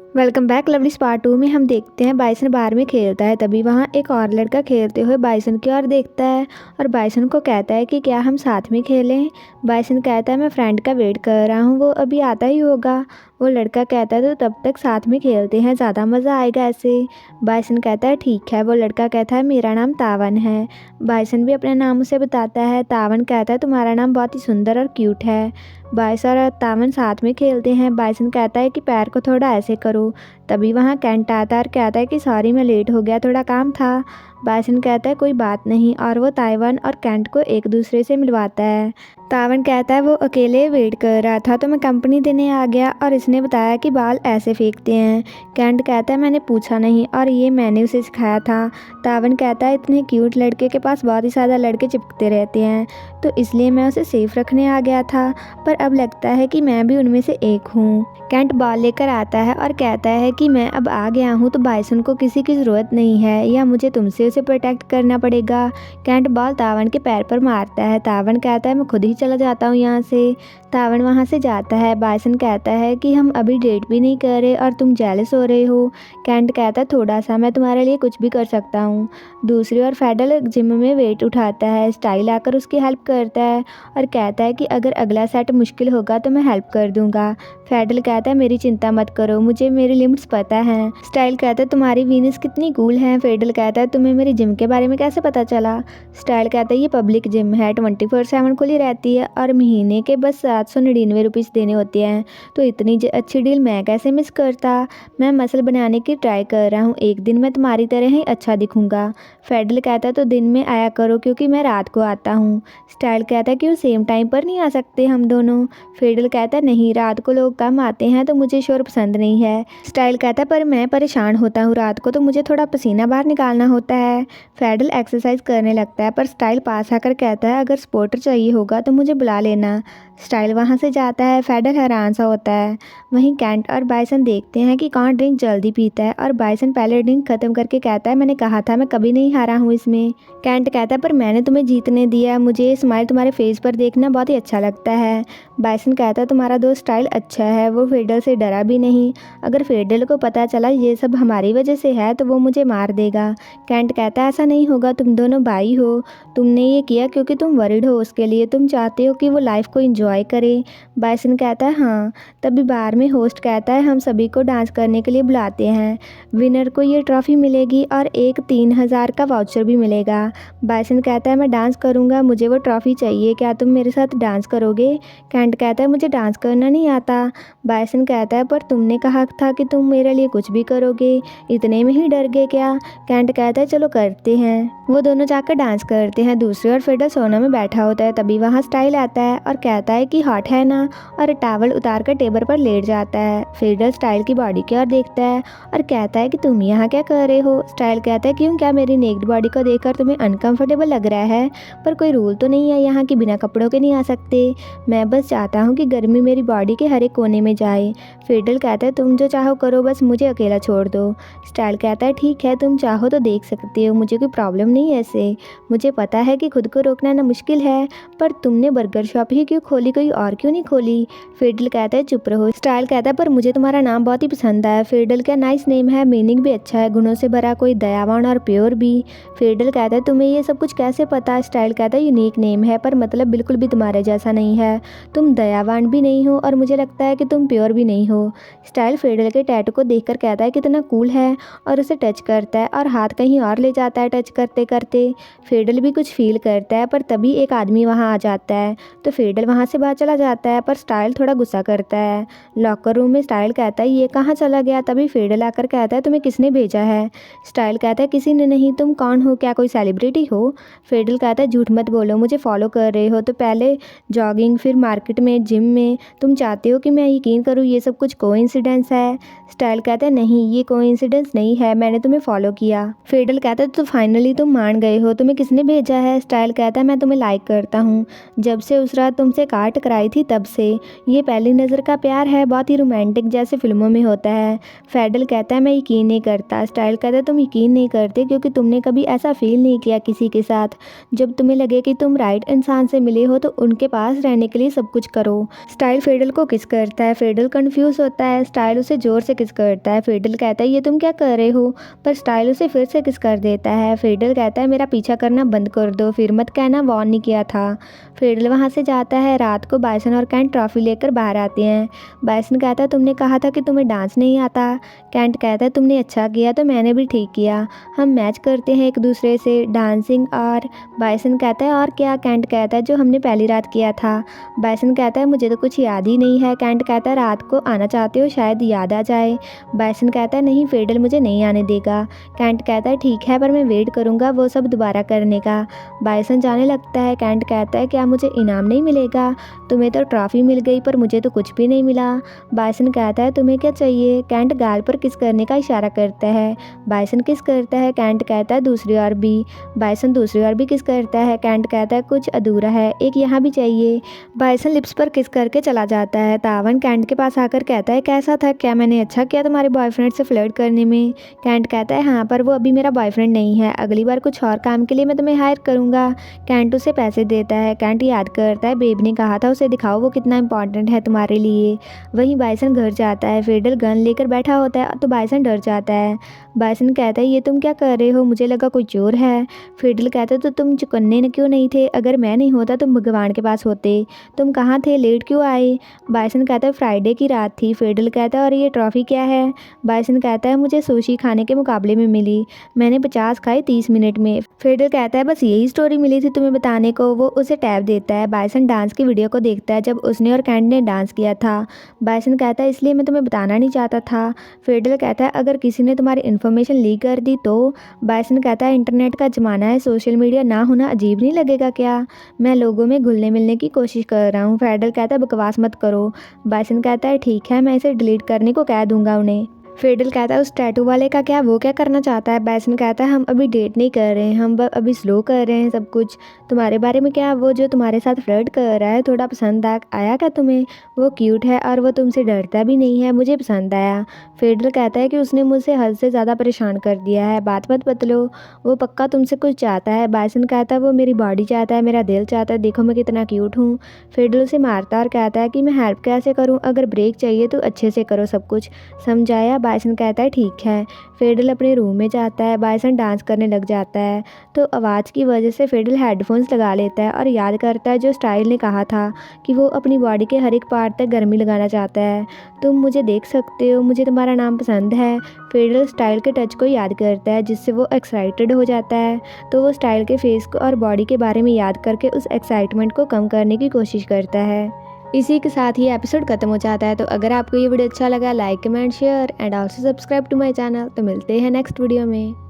Welcome back. Lovelies part 2 में हम देखते हैं बाइसन बार में खेलता है, तभी वहाँ एक और लड़का खेलते हुए बाइसन की ओर देखता है और बाइसन को कहता है कि क्या हम साथ में खेलें। बाइसन कहता है मैं फ्रेंड का वेट कर रहा हूँ, वो अभी आता ही होगा। वो लड़का कहता है तो तब तक साथ में खेलते हैं, ज़्यादा मज़ा आएगा ऐसे। बाइसन कहता है ठीक है। वो लड़का कहता है मेरा नाम तावन है। बाइसन भी अपने नाम उसे बताता है। तावन कहता है तुम्हारा नाम बहुत ही सुंदर और क्यूट है। बाइसन और तावन साथ में खेलते हैं। बाइसन कहता है कि पैर को थोड़ा ऐसे करो। तभी वहाँ कैंट आता है और कहता है कि सॉरी मैं लेट हो गया, थोड़ा काम था। बाइसन कहता है कोई बात नहीं और वो ताइवन और कैंट को एक दूसरे से मिलवाता है। तावन कहता है वो अकेले वेट कर रहा था तो मैं कंपनी देने आ गया और इसने बताया कि बाल ऐसे फेंकते हैं। कैंट कहता है मैंने पूछा नहीं और ये मैंने उसे सिखाया था। तावन कहता है इतने क्यूट लड़के के पास बहुत ही ज़्यादा लड़के चिपकते रहते हैं तो इसलिए मैं उसे सेफ रखने आ गया था, पर अब लगता है कि मैं भी उनमें से एक हूँ। कैंट बॉल लेकर आता है और कहता है कि मैं अब आ गया हूँ तो बाइसन को किसी की ज़रूरत नहीं है या मुझे तुमसे उसे प्रोटेक्ट करना पड़ेगा। कैंट बॉल तावन के पैर पर मारता है। तावन कहता है मैं खुद ही चला जाता हूँ यहाँ से। तावन वहाँ से जाता है। बाइसन कहता है कि हम अभी डेट भी नहीं कर रहे और तुम जेलस हो रहे हो। कैंट कहता है थोड़ा सा, मैं तुम्हारे लिए कुछ भी कर सकता हूँ। दूसरी ओर फेडल जिम में वेट उठाता है। स्टाइल आकर उसकी हेल्प करता है और कहता है कि अगर अगला सेट मुश्किल होगा तो मैं हेल्प कर दूंगा। फेडल कहता है मेरी चिंता मत करो, मुझे मेरी लिमिट्स पता हैं। स्टाइल कहता है तुम्हारी वीनस कितनी कूल है। फेडल कहता है तुम्हें मेरी जिम के बारे में कैसे पता चला। स्टाइल कहता है ये पब्लिक जिम है, 24/7 खुली रहती है और महीने के बस 799 रुपीज़ देने होते हैं, तो इतनी अच्छी डील मैं कैसे मिस करता। मैं मसल बनाने की ट्राई कर रहा हूँ, एक दिन मैं तुम्हारी तरह ही अच्छा दिखूंगा। फेडल कहता है तो दिन में आया करो क्योंकि मैं रात को आता हूँ। स्टाइल कहता है कि वो सेम टाइम पर नहीं आ सकते हम दोनों। फेडल कहता है नहीं, रात को लोग कम आते हैं तो मुझे शोर पसंद नहीं है। स्टाइल कहता है पर मैं परेशान होता हूँ रात को तो मुझे थोड़ा पसीना बाहर निकालना होता है। फेडल एक्सरसाइज करने लगता है पर स्टाइल पास आकर कहता है अगर सपोर्टर चाहिए होगा तो मुझे बुला लेना। स्टाइल वहाँ से जाता है। फेडल हैरान सा होता है। वहीं कैंट और बाइसन देखते हैं कि कौन ड्रिंक जल्दी पीता है और बाइसन पहले ड्रिंक खत्म करके कहता है मैंने कहा था मैं कभी नहीं हारा हूँ इसमें। कैंट कहता है पर मैंने तुम्हें जीतने दिया, मुझे ये स्माइल तुम्हारे फेस पर देखना बहुत ही अच्छा लगता है। बाइसन कहता है तुम्हारा दोस्त स्टाइल अच्छा है, वो फेडल से डरा भी नहीं। अगर फेडल को पता चला ये सब हमारी वजह से है तो वो मुझे मार देगा। कैंट कहता है ऐसा नहीं होगा, तुम दोनों भाई हो, तुमने ये किया क्योंकि तुम वरिड हो उसके लिए, तुम चाहते हो कि वो लाइफ को एंजॉय करे। बाइसन कहता है हाँ। तभी बार में होस्ट कहता है हम सभी को डांस करने के लिए बुलाते हैं, विनर को ये ट्रॉफी मिलेगी और एक 3000 का वाउचर भी मिलेगा। बाइसन कहता है मैं डांस करूँगा, मुझे वो ट्रॉफी चाहिए, क्या तुम मेरे साथ डांस करोगे। कैंट कहता है मुझे डांस करना नहीं आता। बाइसन कहता है पर तुमने कहा था कि तुम मेरे लिए कुछ भी करोगे, इतने में ही डर गए क्या। कैंट कहता है चलो करते हैं। वो दोनों जाकर डांस करते हैं। दूसरी ओर फेडल सोना में बैठा होता है। तभी वहाँ स्टाइल आता है और कहता है कि हॉट है ना, और टावल उतार कर टेबल पर लेट जाता है। फेडल स्टाइल की बॉडी की ओर देखता है और कहता है कि तुम यहाँ क्या कर रहे हो। स्टाइल कहता है क्यों, क्या मेरी नेक्ड बॉडी को देखकर तुम्हें अनकंफर्टेबल लग रहा है, पर कोई रूल तो नहीं है यहाँ कि बिना कपड़ों के नहीं आ सकते, मैं बस चाहता हूँ कि गर्मी मेरी बॉडी के हर एक कोने में जाए। फेडल कहता है तुम जो चाहो करो, बस मुझे अकेला छोड़ दो। स्टाइल कहता है ठीक है, तुम चाहो तो देख सकते हो, मुझे कोई प्रॉब्लम नहीं है ऐसे, मुझे पता है कि खुद को रोकना ना मुश्किल है, पर तुमने बर्गर शॉप ही क्यों खोली, कोई और क्यों नहीं खोली। फेडल कहता है चुप रहो। स्टाइल कहता है पर मुझे तुम्हारा नाम बहुत ही पसंद आया। फेडल का नाइस नेम है, मीनिंग भी अच्छा है, गुणों से भरा, कोई दयावान और प्योर भी। फेडल कहता है तुम्हें ये सब कुछ कैसे पता। स्टाइल कहता है यूनिक नेम है पर मतलब बिल्कुल भी तुम्हारे जैसा नहीं है, तुम दयावान भी नहीं हो और मुझे लगता है कि तुम प्योर भी नहीं हो। स्टाइल फेडल के टैटू को देखकर कहता है कितना कूल है और उसे टच करता है और हाथ कहीं और ले जाता है टच करते करते। फेडल भी कुछ फील करता है पर तभी एक आदमी वहाँ आ जाता है तो फेडल वहाँ से बाहर चला जाता है, पर स्टाइल थोड़ा गुस्सा करता है। लॉकर रूम में स्टाइल कहता है ये कहाँ चला गया। तभी फेडल आकर कहता है तुम्हें किसने भेजा है। स्टाइल कहता है किसी ने नहीं, तुम कौन हो, क्या कोई सेलिब्रिटी हो। फेडल कहता है झूठ मत बोलो, मुझे फॉलो कर रहे हो तो पहले जॉगिंग फिर मार्केट में जिम में, तुम चाहते हो कि मैं यकीन करूँ ये सब कुछ कोइंसिडेंस है। स्टाइल कहता है नहीं, ये कोइंसिडेंस नहीं है, मैंने तुम्हें फॉलो किया। फेडल कहता है तो फाइनली तुम मान गए हो, तुम्हें किसने भेजा है? स्टाइल कहता है मैं तुम्हें लाइक करता हूँ, जब से उस रात तुमसे कार टकराई थी तब से। ये पहली नज़र का प्यार है, बहुत ही रोमांटिक जैसे फिल्मों में होता है। फेडल कहता है मैं यकीन नहीं करता। स्टाइल कहता है तुम यकीन नहीं करते क्योंकि तुमने कभी ऐसा फील नहीं किया किसी के साथ। जब तुम्हें लगे कि तुम राइट इंसान से मिले हो तो उनके पास रहने के लिए सब कुछ करो। स्टाइल फेडल को किस करता है, फेडल कंफ्यूज होता है। स्टाइल उसे जोर से किस करता है। फेडल कहता है ये तुम क्या कर रहे हो, पर स्टाइल उसे फिर से किस कर देता है। फेडल कहता है मेरा पीछा करना बंद कर दो, फिर मत कहना वार्न नहीं किया था। फेडल वहाँ से जाता है। रात को बाइसन और कैंट ट्रॉफी लेकर बाहर आते हैं। बाइसन कहता है तुमने कहा था कि तुम्हें डांस नहीं आता। कैंट कहता है तुमने अच्छा किया तो मैंने भी ठीक किया, हम मैच करते हैं एक दूसरे से डांसिंग। और बाइसन कहता है और क्या? कैंट कहता है जो हमने पहली रात किया था। बाइसन कहता है मुझे तो कुछ याद ही नहीं है। कैंट कहता है रात को आना चाहते हो, शायद याद आ जाए। बाइसन कहता है नहीं फेडल मुझे नहीं आने देगा। कैंट कहता है ठीक है पर मैं वेट करूँगा वो सब दोबारा करने का। बाइसन जाने लगता है। कैंट कहता है क्या मुझे इनाम नहीं मिलेगा? तुम्हें तो ट्रॉफी मिल गई पर मुझे तो कुछ भी नहीं मिला। बाइसन कहता है तुम्हें क्या चाहिए? कैंट गाल पर किस करने का इशारा करता है। बाइसन किस करता है। कैंट कहता है दूसरी ओर भी। बाइसन दूसरी ओर भी किस करता है। कैंट कहता है कुछ अधूरा है, एक यहाँ भी चाहिए। बाइसन लिप्स पर किस करके चला जाता है। तावन कैंट के पास आकर कहता है कैसा था, क्या मैंने अच्छा किया तुम्हारे बॉयफ्रेंड से फ्लर्ट करने में? कैंट कहता है हाँ पर वो अभी मेरा बॉयफ्रेंड नहीं है, अगली बार कुछ और काम के लिए मैं तुम्हें हायर करूँगा। कैंट उसे पैसे देता है। कैंट याद करता है बेब ने कहा था उसे दिखाओ वो कितना इंपॉर्टेंट है तुम्हारे लिए। वहीं बाइसन घर जाता है। फेडल गन लेकर बैठा होता है तो बाइसन डर जाता है। बाइसन कहता है ये तुम क्या कर रहे हो, मुझे लगा कोई चोर है। फेडल कहता है तो तुम चुकन्ने न क्यों नहीं थे, अगर मैं नहीं होता तुम भगवान के पास होते, तुम कहाँ थे, लेट क्यों आए? बाइसन कहता है फ्राइडे की रात थी। फेडल कहता है और ये ट्रॉफी क्या है? बाइसन कहता है मुझे सुशी खाने के मुकाबले में मिली, मैंने 50 खाए 30 मिनट में। फेडल कहता है बस यही स्टोरी मिली थी तुम्हें बताने को। वो उसे टैब देता है। बाइसन डांस की वीडियो को देखता है जब उसने और कैंट ने डांस किया था। बाइसन कहता है इसलिए मैं तुम्हें बताना नहीं चाहता था। फेडल कहता है अगर किसी ने तुम्हारी इन्फॉर्मेशन लीक कर दी तो? बाइसन कहता है इंटरनेट का ज़माना है, सोशल मीडिया ना होना अजीब नहीं लगेगा क्या? मैं लोगों में घुलने मिलने की कोशिश कर रहा हूँ। फेडल कहता है बकवास मत करो। बाइसन कहता है ठीक है मैं इसे डिलीट करने को कह दूंगा उन्हें। फेडल कहता है उस टैटू वाले का क्या, वो क्या करना चाहता है? बाइसन कहता है हम अभी डेट नहीं कर रहे हैं, हम अभी स्लो कर रहे हैं सब कुछ। तुम्हारे बारे में क्या, वो जो तुम्हारे साथ फ्लर्ट कर रहा है थोड़ा पसंद आया क्या तुम्हें? वो क्यूट है और वो तुमसे डरता भी नहीं है, मुझे पसंद आया। फेडल कहता है कि उसने मुझसे हद से ज़्यादा परेशान कर दिया है, बात मत बदलो, वो पक्का तुमसे कुछ चाहता है। बाइसन कहता है वो मेरी बॉडी चाहता है, मेरा दिल चाहता है, देखो मैं कितना क्यूट हूँ। फेडल उसे मारता और कहता है कि मैं हेल्प कैसे करूँ, अगर ब्रेक चाहिए तो अच्छे से करो सब कुछ, समझाया? बाइसन कहता है ठीक है। फेडल अपने रूम में जाता है। बाइसन डांस करने लग जाता है तो आवाज़ की वजह से फेडल हेडफोन्स लगा लेता है और याद करता है जो स्टाइल ने कहा था कि वो अपनी बॉडी के हर एक पार्ट तक गर्मी लगाना चाहता है। तुम मुझे देख सकते हो, मुझे तुम्हारा नाम पसंद है। फेडल स्टाइल के टच को याद करता है जिससे वो एक्साइटेड हो जाता है, तो वो स्टाइल के फेस को और बॉडी के बारे में याद करके उस एक्साइटमेंट को कम करने की कोशिश करता है। इसी के साथ ही एपिसोड खत्म हो जाता है। तो अगर आपको ये वीडियो अच्छा लगा like comment share and also subscribe to my channel. तो मिलते हैं नेक्स्ट वीडियो में।